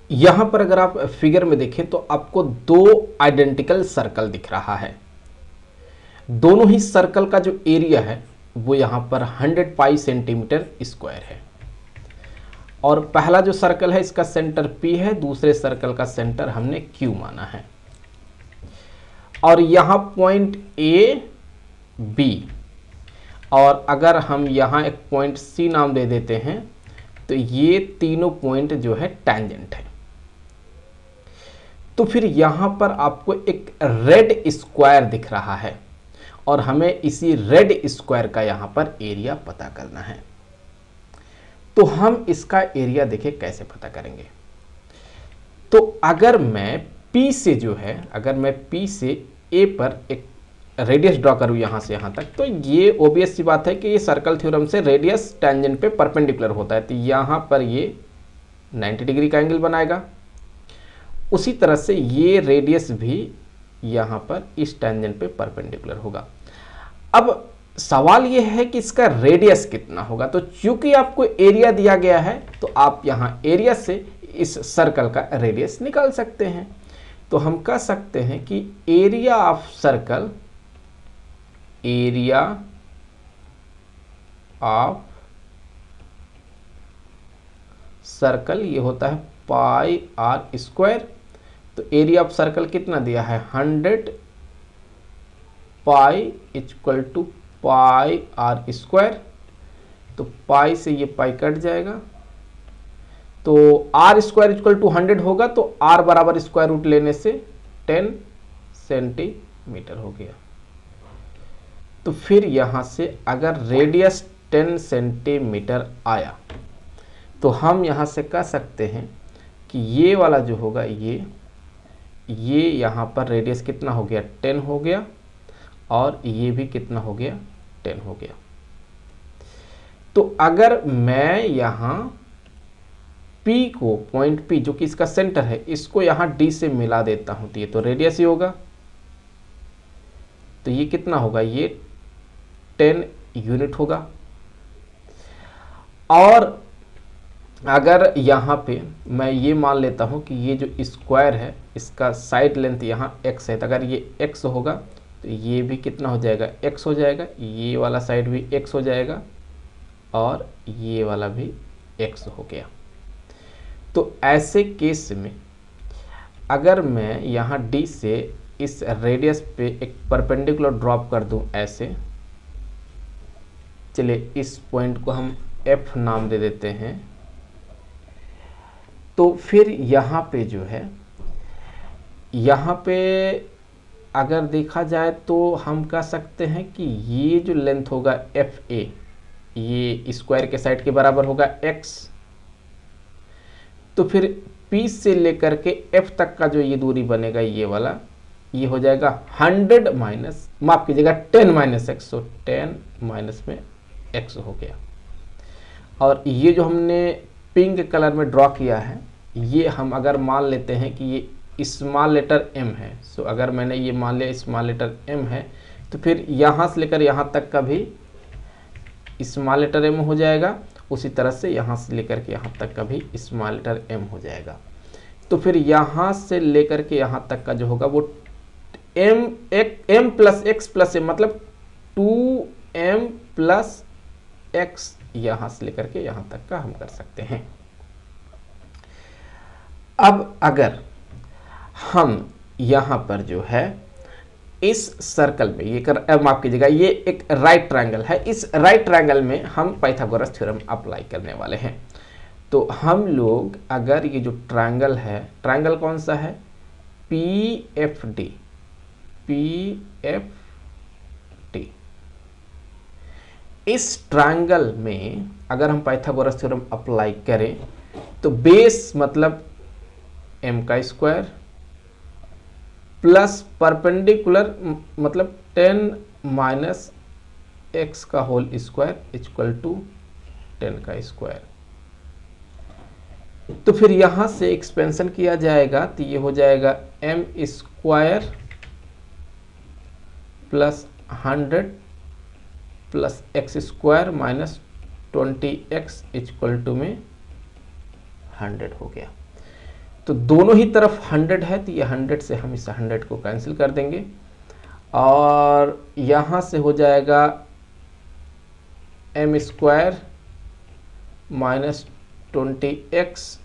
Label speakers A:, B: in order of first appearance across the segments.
A: यहां पर अगर आप फिगर में देखें तो आपको दो आइडेंटिकल सर्कल दिख रहा है। दोनों ही सर्कल का जो एरिया है वो यहां पर 100 पाई सेंटीमीटर स्क्वायर है। और पहला जो सर्कल है इसका सेंटर P है, दूसरे सर्कल का सेंटर हमने Q माना है। और यहां पॉइंट A, B, और अगर हम यहां एक पॉइंट C नाम दे देते हैं तो ये तीनों पॉइंट जो है टैंजेंट है। तो फिर यहां पर आपको एक रेड स्क्वायर दिख रहा है और हमें इसी रेड स्क्वायर का यहां पर एरिया पता करना है। तो हम इसका एरिया देखिए कैसे पता करेंगे। तो अगर मैं P से जो है, अगर मैं P से A पर एक रेडियस ड्रॉ करूं यहां से यहां तक, तो ये ऑब्वियस सी बात है कि ये सर्कल थ्योरम से रेडियस टेंजेंट पे परपेंडिकुलर होता है, तो यहां पर ये 90 डिग्री का एंगल बनाएगा। उसी तरह से ये रेडियस भी यहां पर इस टेंजेंट पे परपेंडिकुलर होगा। अब सवाल यह है कि इसका रेडियस कितना होगा। तो चूंकि आपको एरिया दिया गया है तो आप यहां एरिया से इस सर्कल का रेडियस निकाल सकते हैं। तो हम कह सकते हैं कि area of circle, area of circle ये होता है पाई आर स्क्वायर। तो एरिया ऑफ सर्कल कितना दिया है 100 pi equal to pi r square. तो पाई से ये पाई कट जाएगा, तो आर स्क्वायर इक्वल टू 100 होगा, तो आर बराबर स्क्वायर रूट लेने से 10 सेंटीमीटर हो गया। तो फिर यहां से अगर रेडियस 10 सेंटीमीटर आया तो हम यहां से कह सकते हैं कि ये वाला जो होगा ये यहां पर रेडियस कितना हो गया 10 हो गया, और ये भी कितना हो गया 10 हो गया। तो अगर मैं यहां P को, पॉइंट P जो कि इसका सेंटर है, इसको यहां D से मिला देता हूं तो ये तो रेडियस ही होगा। तो ये कितना होगा, ये 10 यूनिट होगा। और अगर यहाँ पे मैं ये मान लेता हूँ कि ये जो स्क्वायर है इसका साइड लेंथ यहाँ x है, तो अगर ये x होगा तो ये भी कितना हो जाएगा x हो जाएगा, ये वाला साइड भी x हो जाएगा और ये वाला भी x हो गया। तो ऐसे केस में अगर मैं यहाँ D से इस रेडियस पे एक परपेंडिकुलर ड्रॉप कर दूं ऐसे, चलिए इस पॉइंट को हम F नाम दे देते हैं, तो फिर यहाँ पे जो है, यहाँ पे अगर देखा जाए तो हम कह सकते हैं कि ये जो लेंथ होगा FA, ये स्क्वायर के साइड के बराबर होगा x। तो फिर P से लेकर के F तक का जो ये दूरी बनेगा ये वाला, ये हो जाएगा 100 माइनस, माफ कीजिएगा 10 माइनस एक्स, तो 10 माइनस में x हो गया। और ये जो हमने पिंक कलर में ड्रॉ किया है, ये हम अगर मान लेते हैं कि ये स्मॉल लेटर m है, सो अगर मैंने ये मान लिया स्मॉल लेटर m है, तो फिर यहाँ से लेकर यहाँ तक का भी स्मॉल लेटर m हो जाएगा। उसी तरह से यहाँ से लेकर के यहाँ तक का भी स्मॉल लेटर m हो जाएगा। तो फिर यहाँ से लेकर के यहाँ तक का जो होगा वो m plus x plus m, मतलब 2m प्लस x यहाँ से लेकर के यहाँ तक का हम कर सकते हैं। अब अगर हम यहाँ पर जो है इस सर्कल में ये कर, माफ कीजिएगा, ये एक राइट ट्रायंगल है, इस राइट ट्रायंगल में हम पाइथागोरस थ्योरम अप्लाई करने वाले हैं। तो हम लोग अगर ये जो ट्रायंगल है, ट्रायंगल कौन सा है PFD, इस ट्रायंगल में अगर हम पाइथागोरस थ्योरम अप्लाई करें तो बेस मतलब m का स्क्वायर प्लस परपेंडिकुलर मतलब 10 माइनस x का होल स्क्वायर इक्वल टू 10 का स्क्वायर। तो फिर यहां से एक्सपेंशन किया जाएगा तो ये हो जाएगा m square plus 100 plus x square minus 20x equal to में 100 हो गया। तो दोनों ही तरफ 100 है, तो ये 100 से हम इस 100 को कैंसिल कर देंगे और यहाँ से हो जाएगा m square minus 20x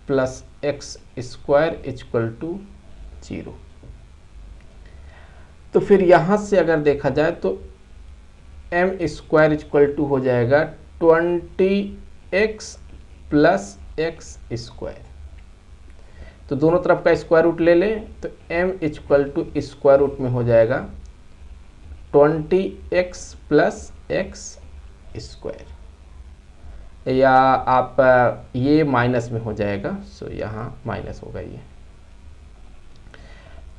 A: plus x square equal to 0। तो फिर यहाँ से अगर देखा जाए तो m स्क्वायर इक्वल टू हो जाएगा 20x प्लस x स्क्वायर। तो दोनों तरफ का स्क्वायर रूट ले लें तो m equal to square root में हो जाएगा 20x प्लस x स्क्वायर, या आप ये माइनस में हो जाएगा, सो यहाँ माइनस होगा ये।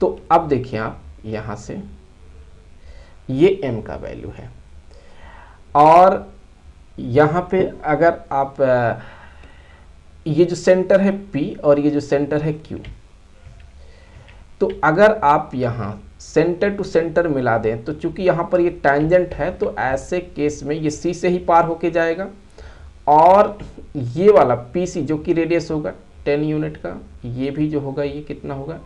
A: तो अब देखिए आप यहाँ से ये m का वैल्यू है और यहाँ पे अगर आप ये जो सेंटर है P और ये जो सेंटर है Q, तो अगर आप यहाँ सेंटर टू सेंटर मिला दें तो चूंकि यहाँ पर ये टैंजेंट है तो ऐसे केस में ये C से ही पार होके जाएगा और ये वाला PC जो कि रेडियस होगा 10 यूनिट का, ये भी जो होगा ये कितना होगा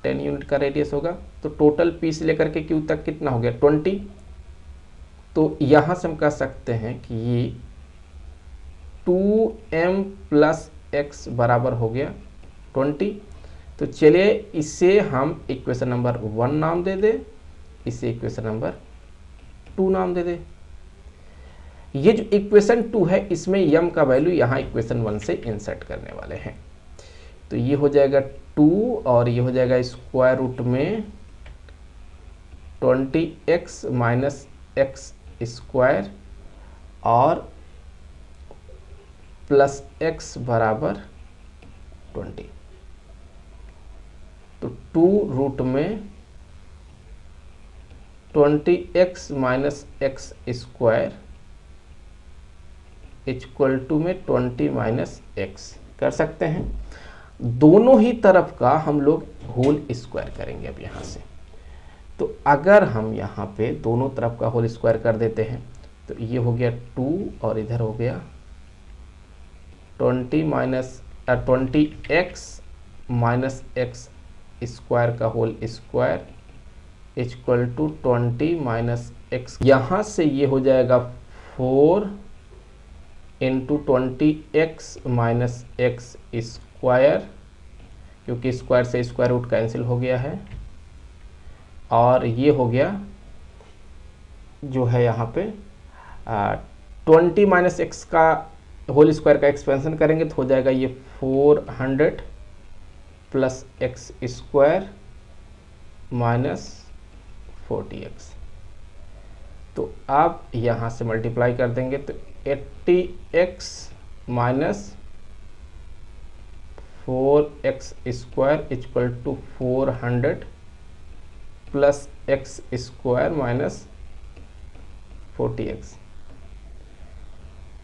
A: 10 यूनिट का रेडियस होगा। तो टोटल P से लेकर के Q तक कितना हो गया 20। तो यहाँ से हम कह सकते हैं कि ये 2m प्लस x बराबर हो गया 20। तो चलिए इसे हम इक्वेशन नंबर 1 नाम दे दे, इसे इक्वेशन नंबर 2 नाम दे दे। ये जो इक्वेशन 2 है इसमें m का वैल्यू यहाँ इक्वेशन 1 से इंसर्ट करने वाले हैं। तो ये हो जाएगा 2 और ये हो जाएगा स्क्वायर रूट में 20x माइनस x स्क्वायर और प्लस x बराबर 20। तो 2 रूट में 20x minus x square equal to में 20 माइनस x कर सकते हैं। दोनों ही तरफ का हम लोग होल स्क्वायर करेंगे अब यहाँ से। तो अगर हम यहाँ पे दोनों तरफ का होल स्क्वायर कर देते हैं तो ये हो गया 2 और इधर हो गया 20x माइनस x स्क्वायर का whole square equal to 20 minus x। यहाँ से ये हो जाएगा 4 into 20x minus x square, क्योंकि स्क्वायर से स्क्वायर रूट कैंसिल हो गया है, और ये हो गया जो है यहाँ पे 20 माइनस x का होल स्क्वायर का एक्सपेंशन करेंगे तो हो जाएगा ये 400 plus x square minus 40x। तो आप यहाँ से मल्टीप्लाई कर देंगे तो 80x minus 4x square equal to 400 plus x square minus 40x।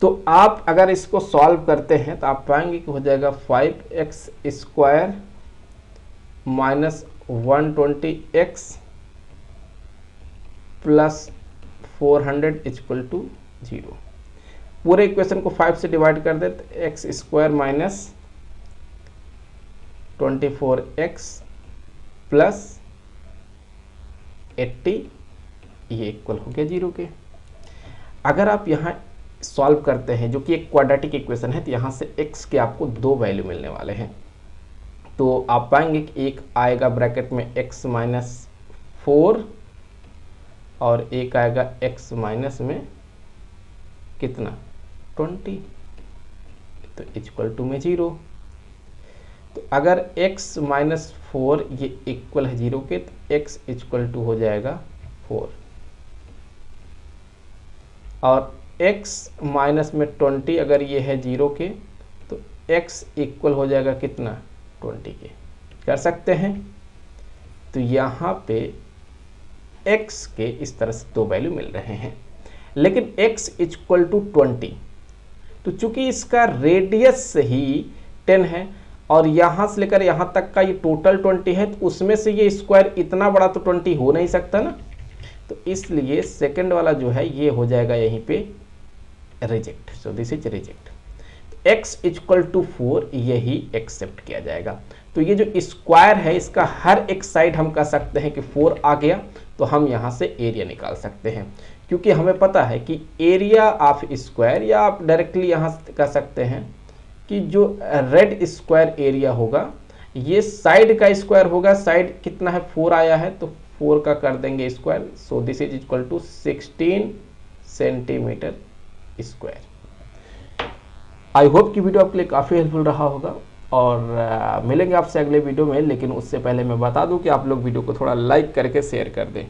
A: तो आप अगर इसको सॉल्व करते हैं तो आप पाएंगे कि हो जाएगा 5x square minus 120x plus 400 equal to 0। पूरे इक्वेशन को 5 से डिवाइड कर दे तो x square minus 24x plus 80 ये इक्वल हो गया 0 के। अगर आप यहाँ सॉल्व करते हैं जो कि एक क्वाड्रेटिक इक्वेशन है तो यहाँ से x के आपको 2 वैल्यू मिलने वाले हैं। तो आप पाएंगे कि एक आएगा ब्रैकेट में x माइनस 4 और एक आएगा x माइनस में कितना 20, तो इक्वल टू में 0। तो अगर x माइनस 4 ये इक्वल है 0 के तो x इक्वल टू हो जाएगा 4 और x माइनस में 20 अगर ये है 0 के तो x इक्वल हो जाएगा कितना 20 के। कर सकते हैं। तो यहाँ पे x के इस तरह से 2 वैल्यू मिल रहे हैं, लेकिन x इक्वल टू 20, तो चूंकि इसका रेडियस ही 10 है और यहाँ से लेकर यहाँ तक का ये टोटल 20 है, तो उसमें से ये स्क्वायर इतना बड़ा तो 20 हो नहीं सकता ना। तो इसलिए सेकंड वाला जो है ये हो जाएगा यहीं पे reject. So this is reject. x equal to 4 यही एक्सेप्ट किया जाएगा। तो ये जो स्क्वायर है इसका हर एक साइड हम कह सकते हैं कि 4 आ गया, तो हम यहाँ से एरिया निकाल सकते हैं, क्योंकि हमें पता है कि एरिया ऑफ स्क्वायर, या आप डायरेक्टली यहाँ कह सकते हैं कि जो रेड स्क्वायर एरिया होगा ये साइड का स्क्वायर होगा। साइड कितना है, 4 आया है, तो 4 का कर देंगे square. So this is equal to 16 centimetre square. I hope कि वीडियो आपके लिए काफ़ी हेल्पफुल रहा होगा, और मिलेंगे आपसे अगले वीडियो में। लेकिन उससे पहले मैं बता दूं कि आप लोग वीडियो को थोड़ा लाइक करके शेयर कर दें।